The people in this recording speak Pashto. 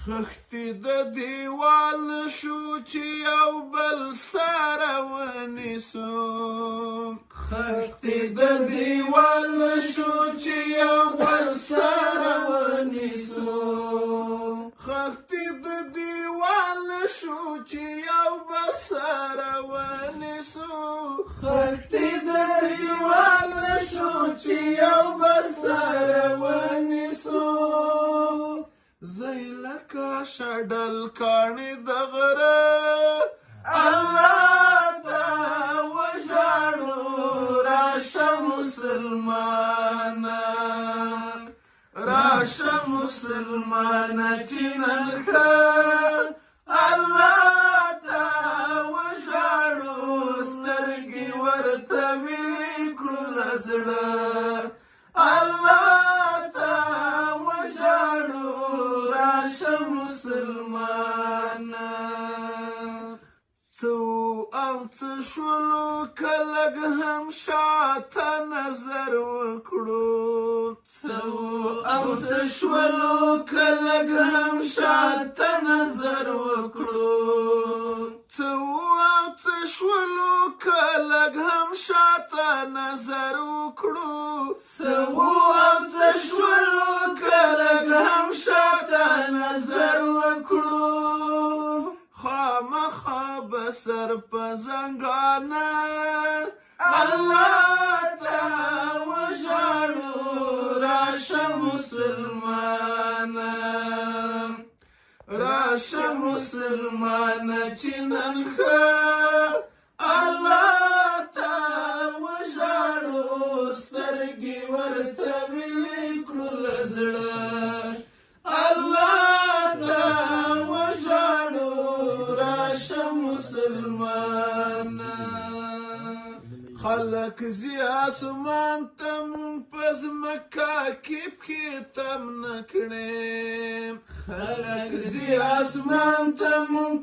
خښتې د دیوال شو چې یو بل سره ونیسو خښتې د دیوال شو چې یو بل سره ونیسو خښتې د دیوال شو چې یو بل سره ونیسو خښتې د دیوال شو چې یو بل سره ونیسو زی لکه شډل کاڼې د غره الله ته وژاړو راشه مسلمانه راشه مسلمانه چې نن ښه الله ته وژاړو سترګې ورته ویلې کړو له زړه الله ته وژاړو راشه مسلمانه څه او څه شولو که لږ هم شاته نظر وکړو څه او څه شولو که لږ هم شاته نظر وکړو څه او څه شولو که لږ هم شاته نظر وکړو څه او څه شولو که لږ هم شاته نظر وکړو خامخا به سر په زنګانه الله ته وژاړو راشه مسلمانه راشه مسلمانه چې نن ښه الله ته وژاړو سترګې ورته ویلې کړو له زړه الله ته وژاړو راشه مسلمانه خلک ځي اسمان ته مونږ په ځمکه کې پښې تم نه کړې خلک ځي اسمان ته مونږ